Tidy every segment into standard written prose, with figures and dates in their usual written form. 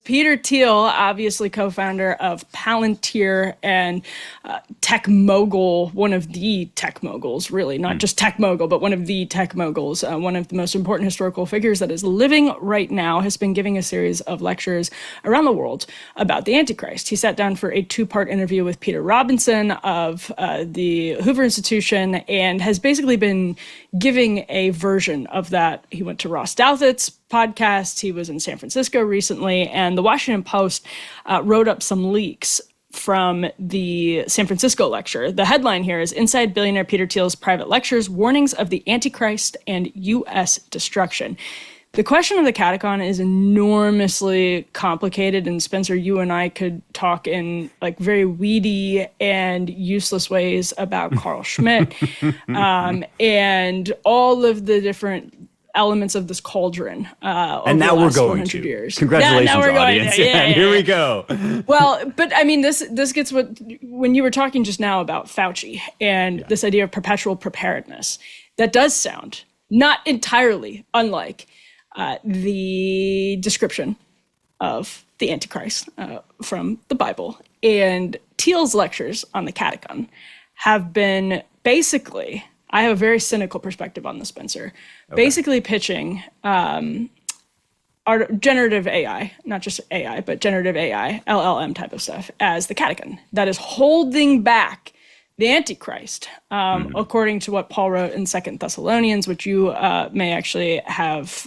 Peter Thiel, obviously co-founder of Palantir and tech mogul, one of the tech moguls, really, not just tech mogul, but one of the tech moguls, one of the most important historical figures that is living right now, has been giving a series of lectures around the world about the Antichrist. He sat down for a two-part interview with Peter Robinson of the Hoover Institution and has basically been giving a version of that. He went to Ross Douthat's podcast. He was in San Francisco recently, and the Washington Post wrote up some leaks from the San Francisco lecture. The headline here is Inside Billionaire Peter Thiel's Private Lectures, Warnings of the Antichrist and U.S. Destruction. The question of the katechon is enormously complicated, and Spencer, you and I could talk in like very weedy and useless ways about Carl Schmitt and all of the different elements of this cauldron. And now we're going to. Years. Congratulations, now we're audience. Going to. And here we go. Well, but I mean, this gets when you were talking just now about Fauci and this idea of perpetual preparedness, that does sound not entirely unlike the description of the Antichrist from the Bible. And Thiel's lectures on the katechon have been basically, I have a very cynical perspective on this, Spencer, basically pitching generative AI, not just AI, but generative AI, LLM type of stuff, as the katechon that is holding back the Antichrist, according to what Paul wrote in 2 Thessalonians, which you may actually have,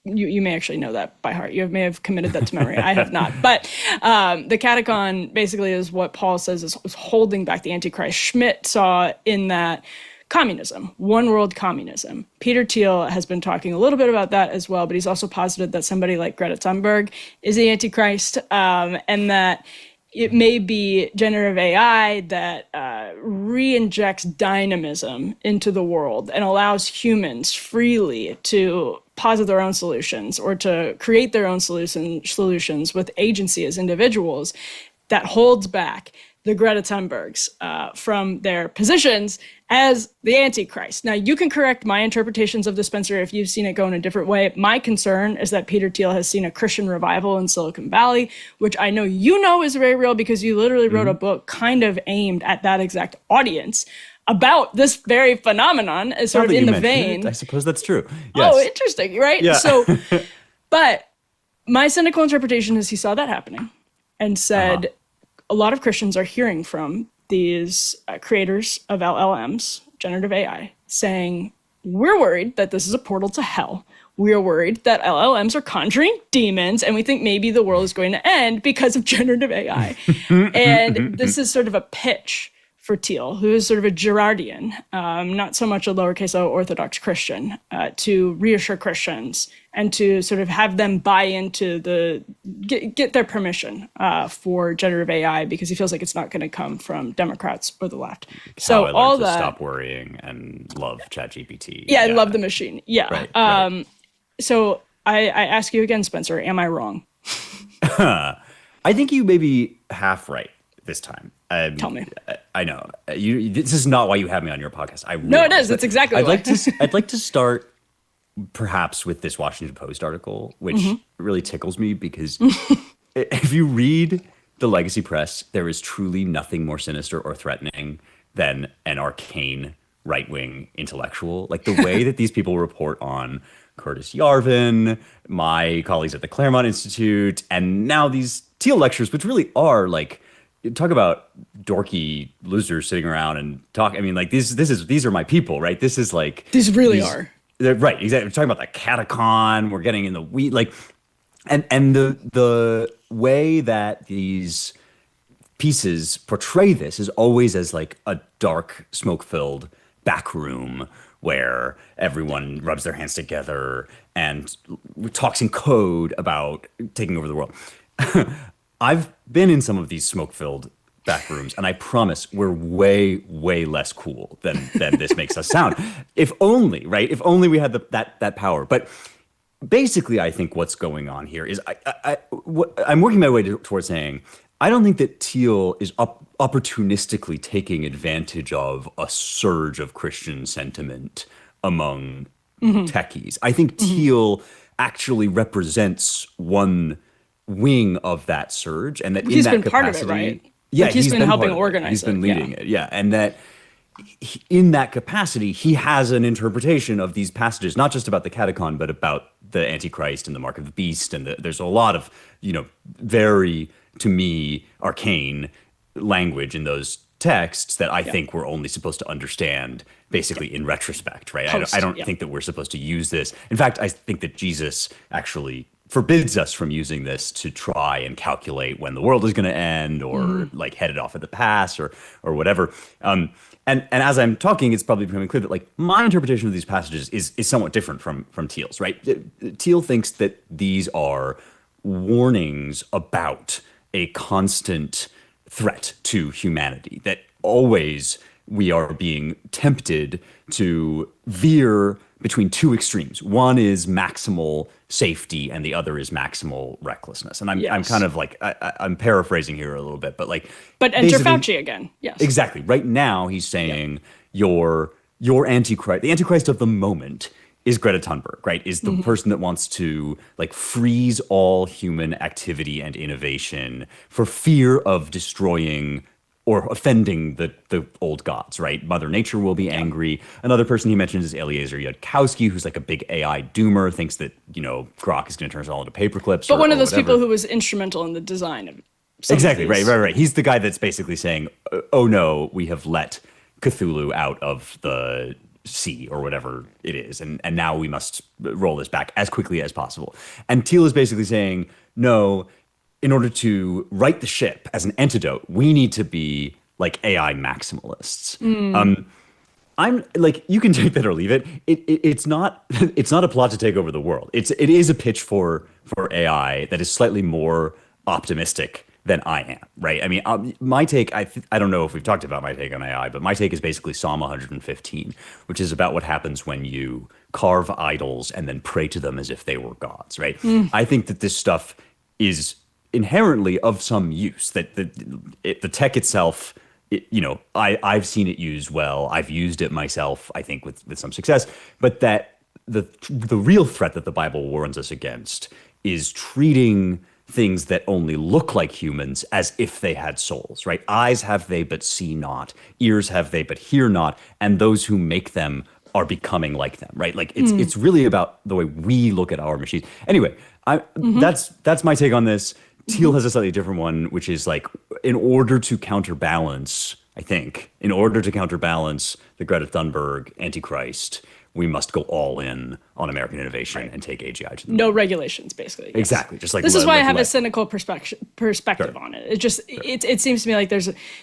you may actually know that by heart. You may have committed that to memory. I have not. But the katechon basically is what Paul says is holding back the Antichrist. Schmitt saw in that communism, one world communism. Peter Thiel has been talking a little bit about that as well, but he's also posited that somebody like Greta Thunberg is the Antichrist, and that it may be generative AI that re-injects dynamism into the world and allows humans freely to posit their own solutions or to create their own solutions with agency as individuals, that holds back the Greta Thunbergs from their positions as the Antichrist. Now, you can correct my interpretations of the, Spencer, if you've seen it go in a different way. My concern is that Peter Thiel has seen a Christian revival in Silicon Valley, which I know you know is very real because you literally wrote a book kind of aimed at that exact audience about this very phenomenon, as sort of in the vein. I suppose that's true. Yes. Oh, interesting, right? Yeah. So, but my cynical interpretation is he saw that happening and said, a lot of Christians are hearing from these creators of LLMs, generative AI, saying, we're worried that this is a portal to hell. We are worried that LLMs are conjuring demons, and we think maybe the world is going to end because of generative AI. And this is sort of a pitch for Thiel, who is sort of a Girardian, not so much a lowercase o Orthodox Christian, to reassure Christians and to sort of have them buy into get their permission for generative AI, because he feels like it's not going to come from Democrats or the left. So all that. Stop worrying and love ChatGPT. Yeah, I love the machine. Yeah. Right. So I ask you again, Spencer, am I wrong? I think you may be half right this time. Tell me. I know this is not why you have me on your podcast. No, it is. That's exactly why. I'd like to start perhaps with this Washington Post article, which really tickles me, because if you read the legacy press, there is truly nothing more sinister or threatening than an arcane right-wing intellectual. Like the way that these people report on Curtis Yarvin, my colleagues at the Claremont Institute, and now these Thiel lectures, which really are like, talk about dorky losers sitting around and talk. I mean, like these are my people, right? This is like these really are. Right, exactly. We're talking about the katechon. We're getting in the weed, like, and the way that these pieces portray this is always as like a dark, smoke-filled back room where everyone rubs their hands together and talks in code about taking over the world. I've been in some of these smoke-filled back rooms, and I promise we're way, way less cool than this makes us sound. If only, right? If only we had that power. But basically, I think what's going on here is I'm working my way towards saying I don't think that Thiel is opportunistically taking advantage of a surge of Christian sentiment among techies. I think Thiel actually represents one wing of that surge, and that in He's that been capacity, part of it, right? yeah, Like he's been helping part of it. organize He's been it. leading it, yeah, and that in that capacity, he has an interpretation of these passages, not just about the katechon, but about the Antichrist and the mark of the beast, and there's a lot of very, to me, arcane language in those texts that I think we're only supposed to understand basically in retrospect, right? I don't think that we're supposed to use this. In fact, I think that Jesus actually forbids us from using this to try and calculate when the world is going to end, or like head it off at the pass, or whatever. And as I'm talking, it's probably becoming clear that like my interpretation of these passages is somewhat different from Thiel's, right? Thiel thinks that these are warnings about a constant threat to humanity, that always we are being tempted to veer between two extremes. One is maximal safety and the other is maximal recklessness. And I'm kind of like, I'm paraphrasing here a little bit, but like. But enter Fauci again. Yes. Exactly. Right now he's saying your Antichrist, the Antichrist of the moment is Greta Thunberg, right? Is the person that wants to like freeze all human activity and innovation for fear of destroying or offending the old gods, right? Mother Nature will be angry. Another person he mentions is Eliezer Yudkowsky, who's like a big AI doomer, thinks that, Grok is going to turn us all into paperclips. But one of those people who was instrumental in the design of exactly, right. He's the guy that's basically saying, oh no, we have let Cthulhu out of the sea or whatever it is, and now we must roll this back as quickly as possible. And Thiel is basically saying, no, in order to right the ship as an antidote, we need to be like AI maximalists. I'm like, you can take that or leave it. It's not a plot to take over the world. It is a pitch for AI that is slightly more optimistic than I am, right? I mean, my take, I don't know if we've talked about my take on AI, but my take is basically Psalm 115, which is about what happens when you carve idols and then pray to them as if they were gods, right? I think that this stuff is inherently of some use, that the tech itself, I've seen it used well. I've used it myself, I think, with some success, but that the real threat that the Bible warns us against is treating things that only look like humans as if they had souls, right? Eyes have they, but see not. Ears have they, but hear not. And those who make them are becoming like them, right? Like it's really about the way we look at our machines. Anyway, that's my take on this. Thiel has a slightly different one, which is like, in order to counterbalance the Greta Thunberg Antichrist, we must go all in on American innovation and take AGI to the no regulations, basically. Yes. Exactly. Just like this is why I have a cynical perspective on it. It seems to me like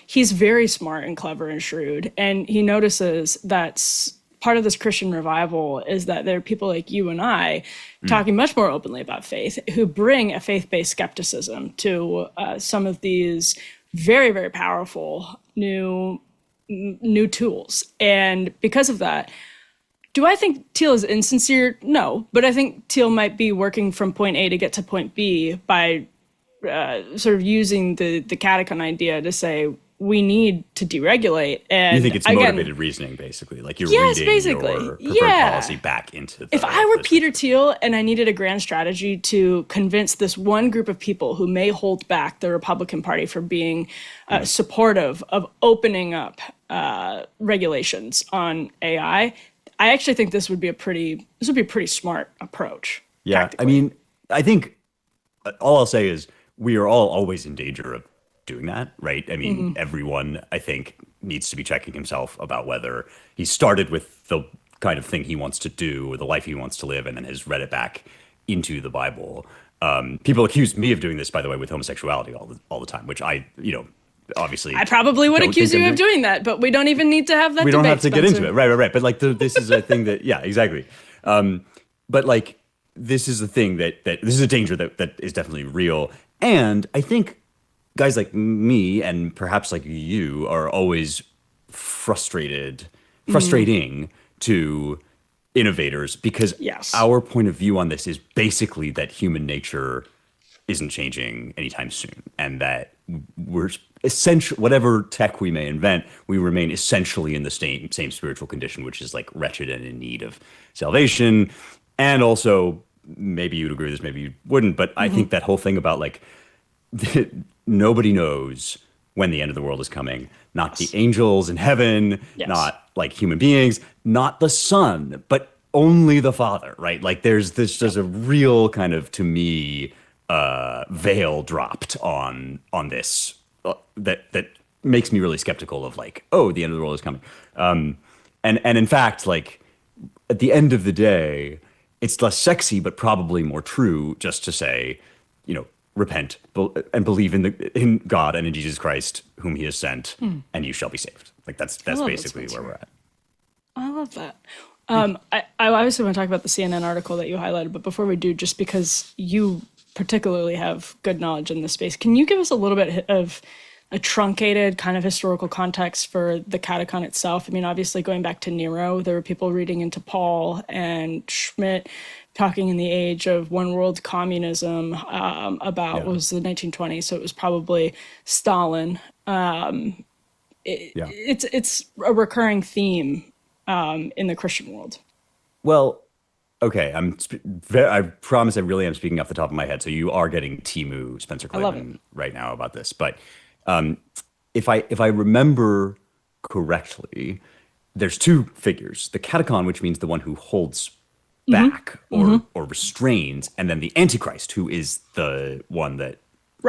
he's very smart and clever and shrewd, and he notices that part of this Christian revival is that there are people like you and I talking much more openly about faith, who bring a faith-based skepticism to some of these very, very powerful new tools. And because of that, do I think Thiel is insincere? No, but I think Thiel might be working from point A to get to point B by sort of using the katechon idea to say, we need to deregulate. And you think it's motivated reasoning, basically, like you're reading your preferred policy back into the. If I were Peter Thiel and I needed a grand strategy to convince this one group of people who may hold back the Republican Party from being supportive of opening up regulations on AI, I actually think this would be a pretty smart approach. Yeah, tactically. I mean, I think all I'll say is we are all always in danger of doing that, right? I mean, everyone, I think, needs to be checking himself about whether he started with the kind of thing he wants to do or the life he wants to live and then has read it back into the Bible. People accuse me of doing this, by the way, with homosexuality all the time, which I, obviously I probably would accuse you of doing that, but we don't even need to have that we debate, don't have to Spencer. get into it. Right. But like this is a thing that, yeah, exactly. But like, this is a thing that this is a danger that is definitely real. And I think guys like me and perhaps like you are always frustrating to innovators because our point of view on this is basically that human nature isn't changing anytime soon, and that we're essentially, whatever tech we may invent, we remain essentially in the same spiritual condition, which is like wretched and in need of salvation. And also maybe you'd agree with this, maybe you wouldn't, but I think that whole thing about like nobody knows when the end of the world is coming. Not the angels in heaven, not like human beings, not the Son, but only the Father, right? Like there's a real kind of, to me, veil dropped on this that makes me really skeptical of like, oh, the end of the world is coming. And in fact, like at the end of the day, it's less sexy, but probably more true just to say, repent and believe in God and in Jesus Christ, whom he has sent, and you shall be saved. Like that's basically where we're at. I love that. I obviously want to talk about the CNN article that you highlighted, but before we do, just because you particularly have good knowledge in this space, can you give us a little bit of a truncated kind of historical context for the katechon itself? I mean, obviously going back to Nero, there were people reading into Paul and Schmidt talking in the age of one world communism about what was the 1920s, so it was probably Stalin. It's a recurring theme in the Christian world. Well, okay, I promise I really am speaking off the top of my head. So you are getting Timu, Spencer Klavan, right now about this. But if I remember correctly, there's two figures: the katechon, which means the one who holds back or restrains, and then the Antichrist, who is the one that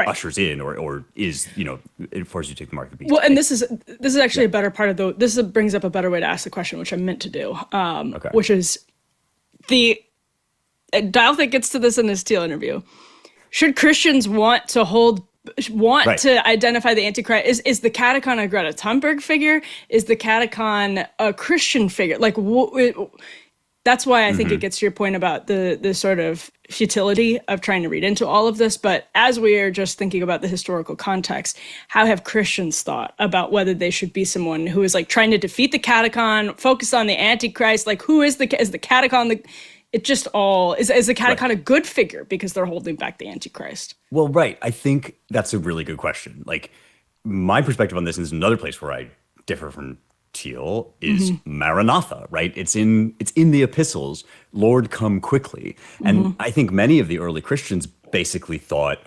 ushers in or is, it forces you to take the mark of the beast. Well, and this is actually a better part of this brings up a better way to ask the question, which I meant to do, which is Dial think gets to this in his Thiel interview. Should Christians want to identify the Antichrist? Is the katechon a Greta Thunberg figure? Is the katechon a Christian figure? Like, that's why I think it gets to your point about the sort of futility of trying to read into all of this. But as we are just thinking about the historical context, how have Christians thought about whether they should be someone who is like trying to defeat the katechon, focus on the Antichrist? Like, who is the katechon? It just all is the katechon a good figure because they're holding back the Antichrist? Well, right. I think that's a really good question. Like, my perspective on this is another place where I differ from Thiel is Maranatha, right? It's in the epistles, Lord, come quickly. And I think many of the early Christians basically thought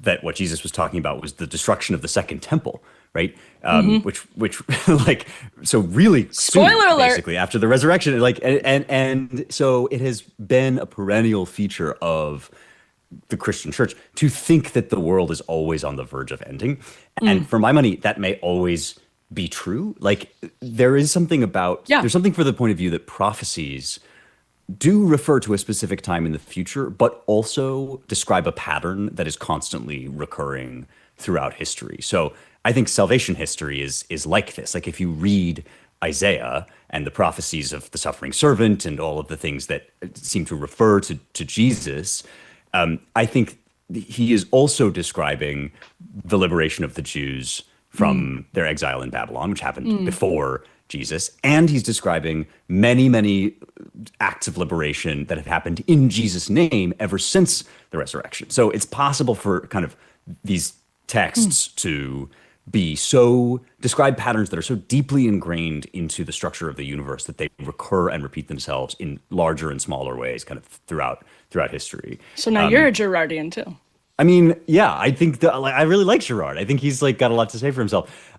that what Jesus was talking about was the destruction of the second temple, right? Which like, so really spoiler soon, alert, basically after the resurrection, like, and so it has been a perennial feature of the Christian church to think that the world is always on the verge of ending. And for my money, that may always be true. Like, there is something about, there's something for the point of view that prophecies do refer to a specific time in the future, but also describe a pattern that is constantly recurring throughout history. So I think salvation history is like this. Like, if you read Isaiah and the prophecies of the suffering servant and all of the things that seem to refer to Jesus, I think he is also describing the liberation of the Jews from their exile in Babylon, which happened before Jesus. And he's describing many, many acts of liberation that have happened in Jesus' name ever since the resurrection. So it's possible for kind of these texts to describe patterns that are so deeply ingrained into the structure of the universe that they recur and repeat themselves in larger and smaller ways kind of throughout history. So now you're a Girardian too. I mean, yeah, I think I really like Girard. I think he's like got a lot to say for himself.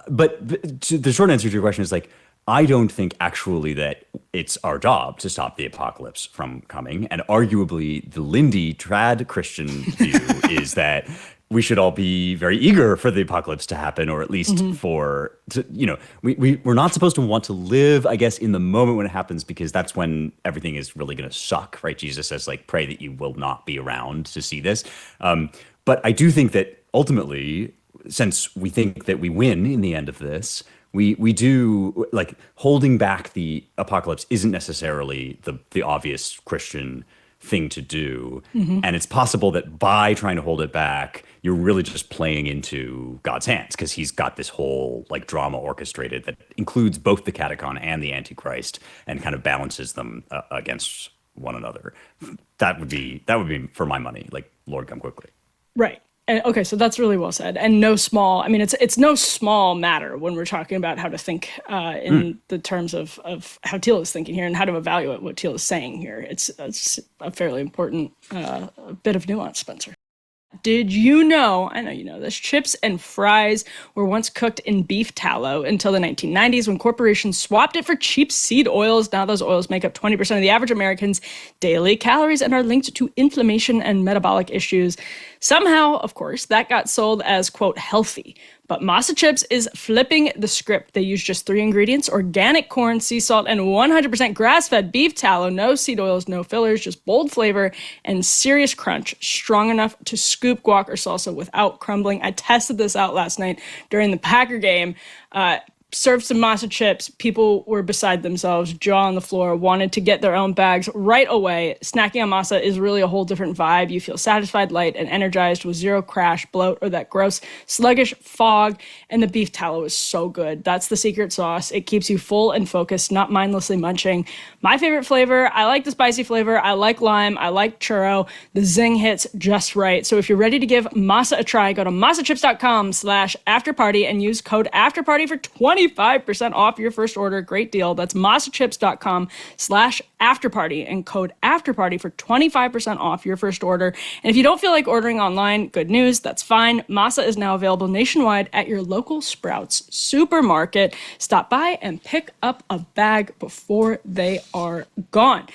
But the short answer to your question is like, I don't think actually that it's our job to stop the apocalypse from coming. And arguably, the Lindy trad Christian view is that we should all be very eager for the apocalypse to happen, or at least we're not supposed to want to live, I guess, in the moment when it happens, because that's when everything is really going to suck, right? Jesus says, like, pray that you will not be around to see this. But I do think that ultimately, since we think that we win in the end of this, we do, like, holding back the apocalypse isn't necessarily the obvious Christian thing to do. And it's possible that by trying to hold it back, you're really just playing into God's hands, because he's got this whole like drama orchestrated that includes both the katechon and the Antichrist and kind of balances them against one another. That would be for my money, like, Lord, come quickly. Right. Okay, so that's really well said. And no small, I mean, it's no small matter when we're talking about how to think in the terms of how Thiel is thinking here and how to evaluate what Thiel is saying here. It's a fairly important bit of nuance, Spencer. Did you know, I know you know this, chips and fries were once cooked in beef tallow until the 1990s when corporations swapped it for cheap seed oils. Now those oils make up 20% of the average American's daily calories and are linked to inflammation and metabolic issues. Somehow, of course, that got sold as, quote, healthy. But Masa Chips is flipping the script. They use just 3 ingredients: organic corn, sea salt, and 100% grass-fed beef tallow. No seed oils, no fillers, just bold flavor and serious crunch, strong enough to scoop guac or salsa without crumbling. I tested this out last night during the Packer game. Served some Masa Chips. People were beside themselves, jaw on the floor, wanted to get their own bags right away. Snacking on Masa is really a whole different vibe. You feel satisfied, light, and energized with zero crash, bloat, or that gross, sluggish fog. And the beef tallow is so good. That's the secret sauce. It keeps you full and focused, not mindlessly munching. My favorite flavor, I like the spicy flavor. I like lime. I like churro. The zing hits just right. So if you're ready to give Masa a try, go to masachips.com/afterparty and use code afterparty for 25% off your first order. Great deal. That's masachips.com/afterparty and code afterparty for 25% off your first order. And if you don't feel like ordering online, good news, that's fine. Masa is now available nationwide at your local Sprouts supermarket. Stop by and pick up a bag before they are gone.